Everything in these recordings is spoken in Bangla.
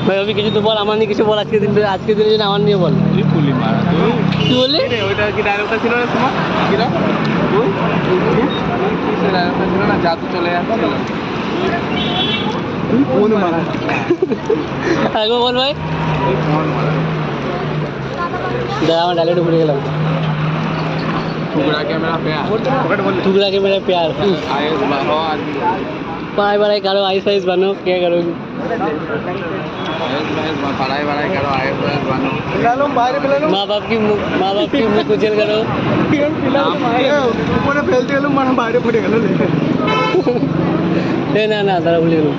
ভাই অভি কিছু তো বল, আমার নিয়ে কিছু বল, আজকে দিনের জন্য আমার নিয়ে বল। পুলি মারা কি বললি? ওইটা কি ডায়লগটা ছিল না তোমার? কিরা কিসের ডায়লগটা ছিল না, জাদু চলে যাচ্ছিল? কোন মারা? একবার বল ভাই। কোন মারা? দাদা আমার ডায়লগটা ভুলে গেলাম। टुकड़ा के मेरा प्यार, टुकड़ा के मेरा प्यार, आयुष बाहो आदमी, पढ़ाई वढ़ाई करो, आइस आइस बनो, क्या करोगे? आयुष महेश पढ़ाई वढ़ाई करो, आयुष महेश बनो। माँ बाप की मुँह कुचल करो। ऊपर फैलते गেল মানে বাইরে পড়ে গেল। এ না না দাদা ভুলে গেলাম।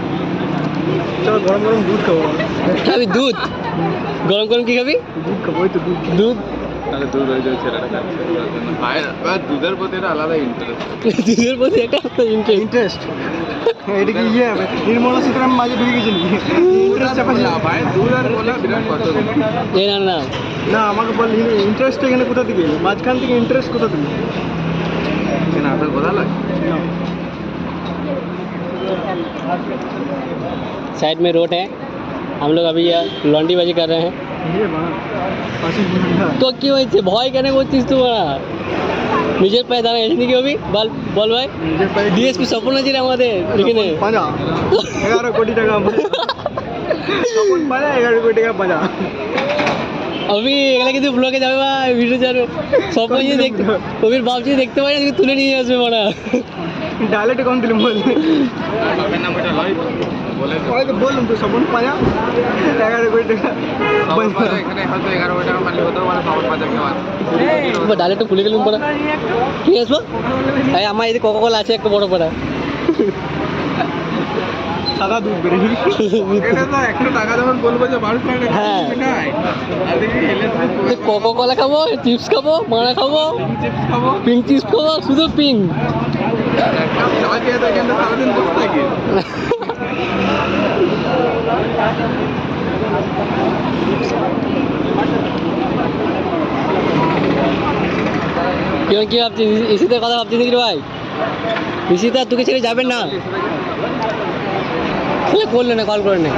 চলো গরম গরম দুধ খাবো। খাবি দুধ? গরম গরম কি খাবি? দুধ খাবো, ওই তো দুধ। তাহলে দুধ হয়ে যাবে ছেলেটা খাচ্ছে। দুধের প্রতি একটা আলাদা ইন্টারেস্ট। দুধের প্রতি একটা ইন্টারেস্ট এটা কি ইয়ে হবে? নির্মলা সীতারাম মাঝে ঢুকে গেছে নাকি? ইন্টারেস্ট চাপাচ্ছি না ভাই, দুধ আর বলে বিরাট কত। এ না না না আমাকে বল, ইন্টারেস্ট এখানে কোথা থেকে এলো? মাঝখান থেকে ইন্টারেস্ট কোথা থেকে? এখানে আসার কথা লাগে। साइड में रोड है, हम लोग अभी लॉन्डीबाजी कर रहे हैं। তো কি হয়েছে, ভয় কেন করছিস তোমরা? নিজের পায়ে দাঁড়ায় এসে নাকি অভি? বল ভাই। ডিএসপি স্বপ্ন ছিল আমাদের এখানে 11 কোটি টাকা স্বপন পাজা, 11 কোটি টাকা পাজা। অভি এগুলা কিন্তু ব্লগে যাবে ভাই, ভিডিও যাবে। স্বপ্ন যে দেখতে, অভির বাপ যদি দেখতে পারে না তুলে নিয়ে আসবে মানা। ডায়লগটা কম দিলাম বল। বাপের নাম এটা লয় বলে ওই তো বললাম তো, স্বপন পাজা 11 কোটি টাকা। এখানে হয়তো 11 কোটি টাকা মারলে হতো, মানে স্বপন পাজা কে মার। ডায়লগটা ভুলে গেলাম পড়া। ঠিক আছে ভাই, আমার এই কোকা-কোলা আছে একটা বড় পড়া। সাদা দুধ বেরে এটা তো 100 টাকা যখন বলবো যে 12 টাকা হ্যাঁ নাই, আর দেখি এলে কোকা-কোলা খাবো, চিপস খাবো, মারা খাবো, চিপস খাবো, পিঙ্ক চিপস খাবো, শুধু পিঙ্ক। চা খেয়ে থাকি আমরা সারাদিন বসে থাকি। কেউ কি ভাবছিস ইসিতার কথা ভাবছিস নাকি রে ভাই? ইসিতা তোকে ছেড়ে যাবেন না, তাহলে করলে না, কল করে নে।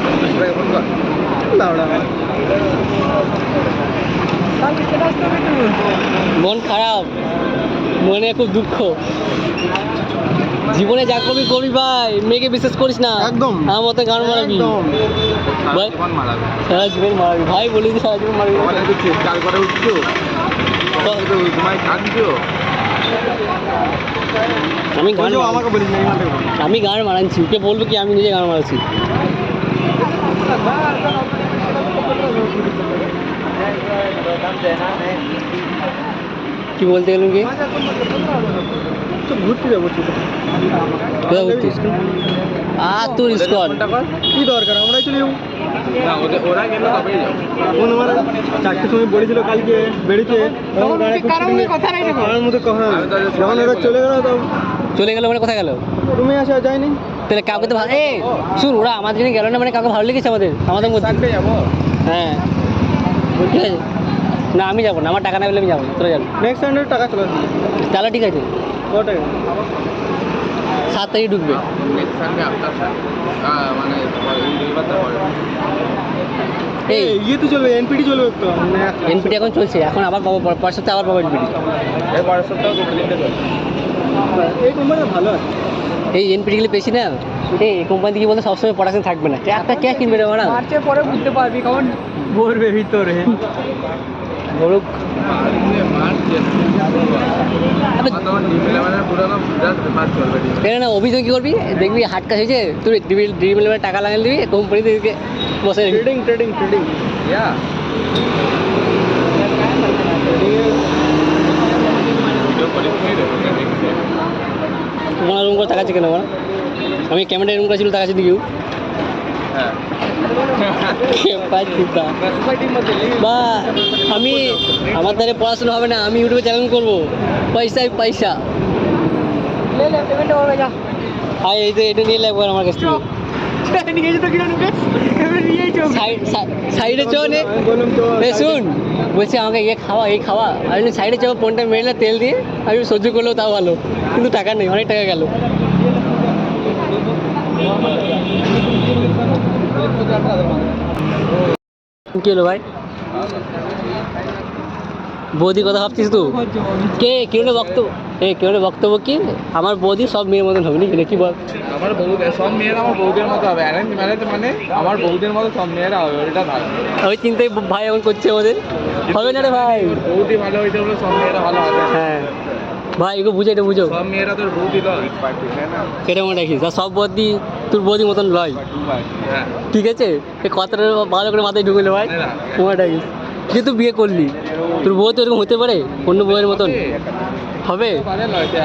মন খারাপ, মনে খুব দুঃখ। জীবনে যা করবি করবি ভাই, মেয়েকে বিশ্বাস করিস না একদম। আমার মতো গান মারাবি ভাই, সারা জীবন মারাবি ভাই, বলি সারা জীবন মারাবি। চিৎকার করে উঠছো, তোমায় কাঁদছো। আমি গান মারাচ্ছি, ওকে বলবো কি আমি নিজে গান মারাচ্ছি। কি বলতে গেলাম কি? ঘুরতে যাবো কোথায় ঘুরছিস? তোর স্কোয়াড কি দরকার, আমরাই চলে যাবো। ওরা গেল তবেই যাবো। ফোন আমার 4টের সময় বলেছিল কালকে বেড়েছে, আমার মধ্যে কথা যখন ওরা চলে গেল মানে কোথায় গেল? রুমে আসা যায়নি। তাহলে কাউকে তো ভালো, শুন ওরা আমাদের জন্য গেল না মানে কাউকে ভালো লেগেছে আমাদের মধ্যে যাবো। হ্যাঁ ঠিক আছে। না আমি যাবো না, আমার টাকা না পেলে আমি যাবো না, তোরা যাবো। নেক্সট সানডে টাকা চলে আসবে, তাহলে ঠিক আছে। কটায়? 7 তারিখ ঢুকবে। নেক্সট সানডে আফটার মানে এই ইয়ে তো চলবে, এনপিটি চলবে তো। এনপিটি এখন চলছে, এখন আবার পাবো পরের সপ্তাহে আবার পাবো এনপিটি। এই পরের সপ্তাহে এই কোম্পানি ভালো আছে। এই এনপিটিগুলি বেশি না, এই কোম্পানি থেকে বলতে সবসময় প্রোডাকশন থাকবে না, একটা কে কিনবে রে না? মার্চের পরে বুঝতে পারবি কখন ভরবে ভিতরে। বলুক না অভিযোগ কি করবি, দেখবি হাট কাজ হয়েছে তুই ড্রিম টাকা লাগাই দিবি, কোম্পানি থেকে বসে ট্রেডিং তোমার রুম করে তাকাচ্ছে কেন? আমি ক্যামেরা রুম করেছিল তাকাচ্ছি দিকেও বা আমি আমার দ্বারা পড়াশোনা হবে না, আমি ইউটিউবে চ্যানেল করবো, পয়সাই পয়সা। হ্যাঁ এই তো এটা নিয়ে লাগবে আমার কাছ থেকে। সাইডে চো নে, শুন বলছি আমাকে এই খাওয়া আমি সাইডে চো, ফোনটা মেরে তেল দিয়ে আমি সহ্য করলেও তাও ভালো, কিন্তু টাকা নেই, অনেক টাকা গেল। কি হলো ভাই? বৌদি কথা ভাবছিস তুই? কে কিরণের বক্তব্য কিরণের বক্তব্য কি আমার বৌদি সব মেয়ের মতন হবে নাকি নাকি বল? আমার বৌদি সব মেয়েরা আমার বৌদির মতো হবে, অ্যারেঞ্জ ম্যারেজ মানে আমার বৌদির মতো সব মেয়েরা হবে, ওইটা ভালো। ওই চিন্তাই ভাই এমন করছে আমাদের, হবে না রে ভাই। বৌদি ভালো হয়েছে বলে সব মেয়েরা ভালো হবে। হ্যাঁ ভাই এগুলো বুঝে, এটা বুঝো। সব মেয়েরা তোর বৌদি লয়, তাই না? এটা মনে রাখিস, আর সব বৌদি তোর বৌদি মতন লয়, হ্যাঁ ঠিক আছে? এই কথাটা ভালো করে মাথায় ঢুকলে ভাই, মনে রাখিস। যে তুই বিয়ে করলি, তোর বউ তো এরকম হতে পারে অন্য বউয়ের মতন হবে?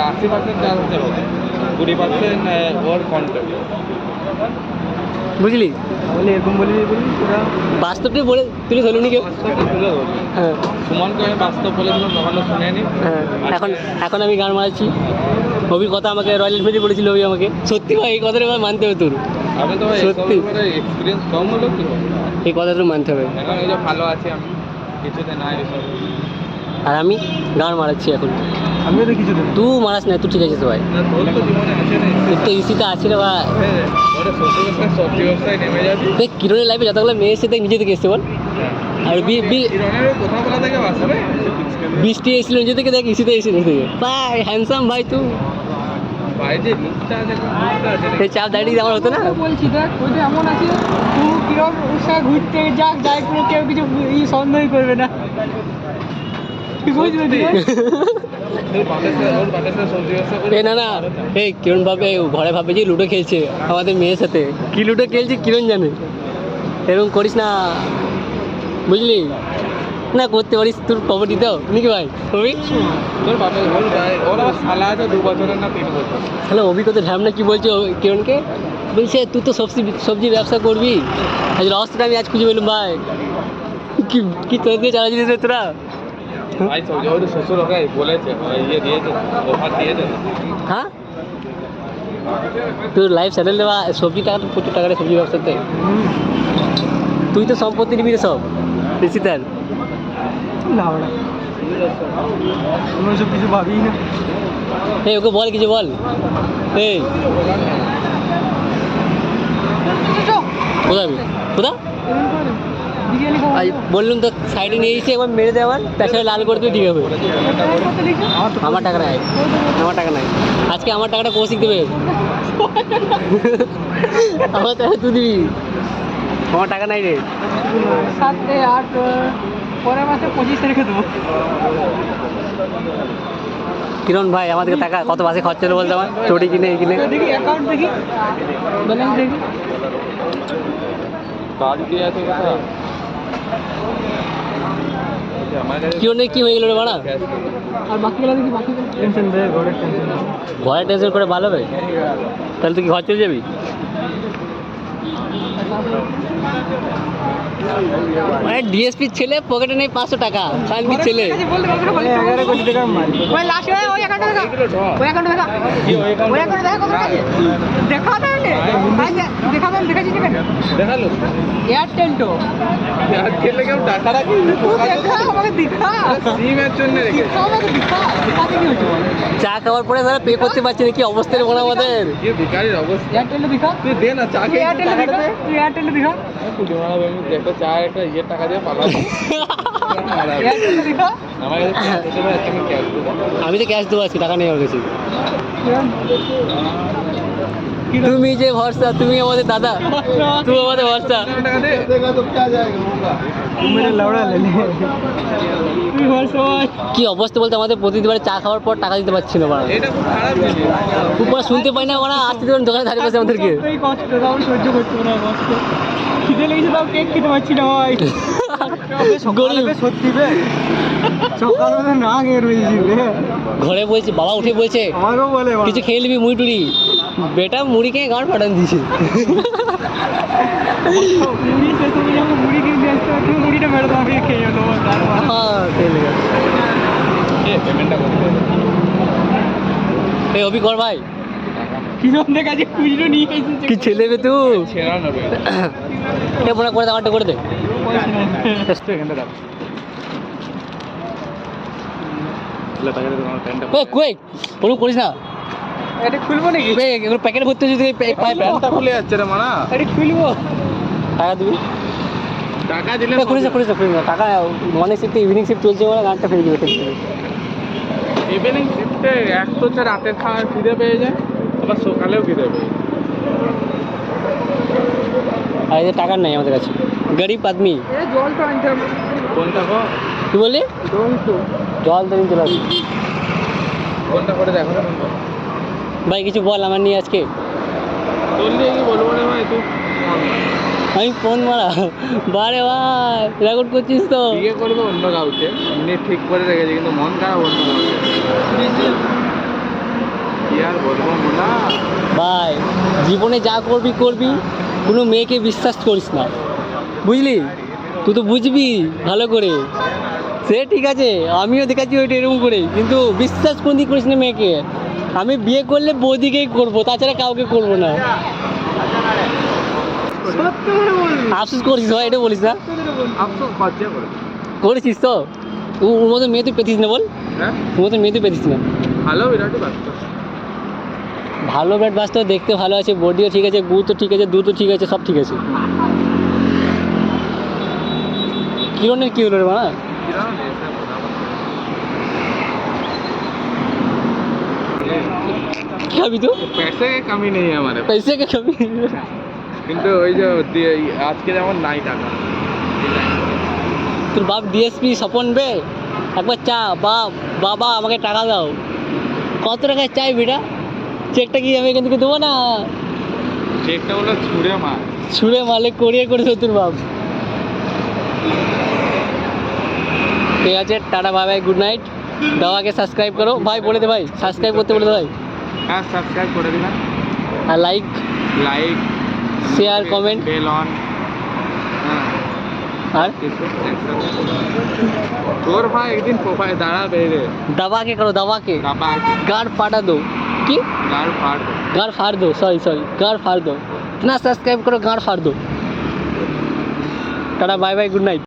80% চান্স হচ্ছে, 20% ওর কন্ট্যাক্ট, বুঝলি? বলে এরকম বলি বাস্তবটাই বলে তুলে ধরলো নি কেউ। হ্যাঁ সুমন করে বাস্তব বলেছিল, তখনও শুনেনি। হ্যাঁ এখন এখন আমি গান মারাচ্ছি। হবির কথা আমাকে রয়্যাল এনফিল্ডে বলেছিল হবি আমাকে, সত্যি ভাই এই কথাটা এবার মানতে হবে তোর। আমি তো সত্যি এক্সপিরিয়েন্স কম হলো কি হবে? এই কথাটা মানতে হবে। এখন এই যে ভালো আছি আমি, কিছুতে নাই এসব। আর আমি গান মারাচ্ছি এখন। আমিও তো কিছুতে তুই মারাস না, তুই ঠিক আছে ভাই, তোর তো জীবনে আছে না, তোর তো ইসিতে আছে রে ভাই। ওটা সবজি ব্যবসায় নেমে যাবি। দেখ কিরণের লাইফে যতগুলো মেয়ে এসে দেখ নিজে থেকে এসছে বল। আর কিরণের কথা বলা থেকে বাঁচবে। বৃষ্টি এসেছিল নিজে থেকে, দেখ ইসিতে এসে নিজে থেকে। ভাই হ্যান্ডসাম ভাই তুই, ভাই যে লুকটা আছে, লুকটা আছে এই চাপ দাঁড়িয়ে আমার হতো না। বলছি দেখ ওইটা এমন আছে, তুই কিরম ওর সঙ্গে ঘুরতে যাক যাই করে কেউ কিছু সন্দেহই করবে না, তুই বুঝলি? ওর বাপের সাথে সবজি ব্যবসা করে। এ না না, এই কিরণ ভাবে ঘরে ভাবে যে লুডো খেলছে আমাদের মেয়ের সাথে, কি লুডো খেলছে কিরণ জানে। এরকম করিস না, বুঝলি? না করতে পারিস তোর খবর দিতে নাকি ভাই হবি? তোর বাপের ওর আবার শালা আছে 2 বছরের না 3 বছর। তাহলে অভিজ্ঞতা ঢ্যামনা কি বলছে কিরণকে, বলছে তুই তো সবজি ব্যবসা করবি। আজ রাস্তাটা আমি আজ খুঁজে পেলাম ভাই, কি কি তোর দিয়ে চালাচ্ছিস রে তোরা? ভাই সবজি ওর শ্বশুর ওকে বলেছে, ইয়ে দিয়েছে, অফার দিয়েছে। হ্যাঁ তোর লাইফ সেটেল দেওয়া, সবজি টাকা তো প্রচুর টাকা রে সবজি ব্যবসাতে। তুই তো সম্পত্তি নিবি রে সব ঋষিতার। না ওরা সব কিছু ভাবি না। এই ওকে বল কিছু বল। এই কোথা কোথা বললুম তো সাইডে নিয়ে এসে একবার মেরে দেওয়ার, তার সাথে লাল করে দিলে ঠিক হবে। আমার টাকা নাই, আমার টাকা নাই, আজকে আমার টাকাটা কৌশিক দেবে। আমার টাকা তুই দিবি, আমার টাকা নাই রে। 7 8 পরের মাসে 25 তারিখে দেবো। কিরণ ভাই আমাদেরকে টাকা কত মাসে খরচ হলো বলতে, আমার চটি কিনে এই কিনে। দেখি অ্যাকাউন্ট দেখি, ব্যালেন্স দেখি। কাজ দিয়ে আছে কথা। কিরণের কি হয়ে গেল রে মারা? আর বাকিগুলো দেখি, বাকিগুলো টেনশন দেয়, ঘরের টেনশন। ঘরে টেনশন করে ভালো হবে, তাহলে তুই কি ঘর চলে যাবি? মানে ডিএসপির ছেলে পকেটে নেই 500 টাকা, শান্তির ছেলে। বলতে 11 কোটি টাকার মাল। ওই লাস্ট ওই অ্যাকাউন্টে দেখা, ওই অ্যাকাউন্টে দেখা, ওই অ্যাকাউন্টে দেখা কত টাকা দেখা দেন দেখা দেন দেখাচ্ছি দেখেন দেখালো এয়ারটেল তো আর খেলে কেউ টাকা রাখি দেখা আমাকে দেখা সিমের জন্য রেখে আমাকে দেখা দেখাতে কি হচ্ছে বল? চা খাওয়ার পরে তারা পে করতে পারছে না, কি অবস্থা রে বোন আমাদের। কি ভিখারির অবস্থা। এয়ারটেল দেখা, তুই দে না চা খেয়ে এয়ারটেল দেখা, তুই এয়ারটেল দেখা, দেখো চা একটা ইয়ে টাকা দিয়ে পালাবো। এয়ারটেল দেখা। আমার কাছে cash আছে ভাই, তুমি ক্যাশ দেবো। আমি তো ক্যাশ দেবো আজকে, টাকা নেই আমার কাছে। তুমি যে ভরসা, তুমি আমাদের দাদা, তুমি আমাদের ভরসা। টাকা দে মেরে লাউড়া লেলে তুই হর সময় কি অবস্থা বলতে, আমাদের প্রতিদিনবার চা খাওয়ার পর টাকা দিতে পারছি না বাড়া। এটা খুব খারাপ জিনিস। উপর শুনতে পাই না ওরা, আসতে দেবেন দোকানে ধারে পাশে আমাদেরকে। এই কষ্ট তাও সহ্য করতে না, কষ্ট খিদে লেগেছে তাও কেক খেতে পারছি না ভাই। গরিব। সত্যি বে সকালে না খেয়ে রয়েছি বে। ঘরে বলছি, বাবা উঠে বলছে আমাকেও বলে কিছু খেয়ে নিবি মুড়ি টুড়ি, বেটা মুড়ি খেয়ে গান ফাটান দিয়েছে। মুড়ি শেষ হয়ে যাবো, মুড়ি কিনতে আসতে হবে, মুড়িটা মেরে দাও, আমি খেয়ে নেবো। হ্যাঁ খেয়ে নেবে। পেমেন্টটা করতে হবে। এই অভি কর ভাই, কিরম দেখা যে খুচরো নিয়ে এসেছে। কি ছেলে বে তুই। ছেড়া নেবে। এ মনে করে দে, আমারটা করে দে। এখানটা দাও। কই কই কোনো করিস না। এটা খুলবো নাকি? এগুলো প্যাকেট ভর্তি হচ্ছে, পাইপ প্যান্টটা খুলে যাচ্ছে রে মানা। এটা খুলবো টাকা দিবি টাকা দিলে করিস না টাকা মর্নিং শিফটে ইভিনিং শিফট চলছে বলে গানটা ফেলে দিবে ঠিক ইভিনিং শিফটে এক তো হচ্ছে রাতের খাওয়ার খিদে পেয়ে যায়, আবার সকালেও খিদে পেয়ে যায়। আর এদের টাকা নেই আমাদের কাছে, গরিব আদমি। জলটা আনতে হবে। কোনটা গো? কি বললি? জল তো নিয়ে চলে আসবি। কোনটা করে দেখো না কোনটা? ভাই কিছু বল আমার নিয়ে আজকে। তোর নিয়ে কি বলবো রে ভাই, তুই আমি ফোন মারা বারে ভাই রেকর্ড করছিস তো? বিয়ে করবে অন্য কাউকে, এমনি ঠিক করে রেখেছে, কিন্তু মন খারাপ অন্য কাউকে। কি আর বলবো মোনা, ভাই জীবনে যা করবি কোনো মেয়েকে বিশ্বাস করিস না, বুঝলি? তুই তো বুঝবি ভালো করে, সে ঠিক আছে, আমিও দেখাচ্ছি ওইটা এরকম করে, কিন্তু বিশ্বাস কোনদিন করিস না মেয়েকে। আমি বিয়ে করলে বৌদিকেই করবো, তাছাড়া কাউকে করবো না। সত্য করে বলবি। আফসোস করছিস ভাই, এটা বলিস না। আফসোস খরচা করে। করেছিস তো? ওর মতো মেয়ে তুই পেতিস না, বল। হ্যাঁ ওর মতো মেয়ে তুই পেতিস না। ভালো বিরাটই বাস্তব। ভালো ব্যাট বাস্তব, দেখতে ভালো আছে, বডিও ঠিক আছে, গু তো ঠিক আছে, দুধও ঠিক আছে, সব ঠিক আছে। কিরণের কি হলো রে মানা? কি খাবি তুই? पैसे की कमी नहीं है हमारे पास। पैसे কে খাবি? কিন্তু ওই যে আজকে যেমন নাই টাকা। তোর বাপ ডিএসপি স্বপন বে, একবার চা বাবা আমাকে টাকা দাও। কত টাকা চাই বেটা? চেকটা কি আমি এখান থেকে দেবো না? চেকটা হলো ছুঁড়ে মার। ছুঁড়ে মালে করিয়ে করে দেবো তোর বাপ। ঠিক আছে, tata bye bye, good night. দাওয়াকে সাবস্ক্রাইব করো ভাই, বলে দে ভাই, সাবস্ক্রাইব করতে বলে দে ভাই। হ্যাঁ সাবস্ক্রাইব করে দিবেন, আর like share comment bell on. আর তোর ভাই একদিন প্রোফাইল দাঁড়াবে রে, দাবাকে করো, দাবাকে দাবা গাড় ফাটা দো। কি গাড় ফাড় দে। गाड़ फाड़ दो, सॉरी गाड़ फाड़ दो। इतना सब्सक्राइब करो, गाड़ फाड़ दो। Tata bye bye, good night.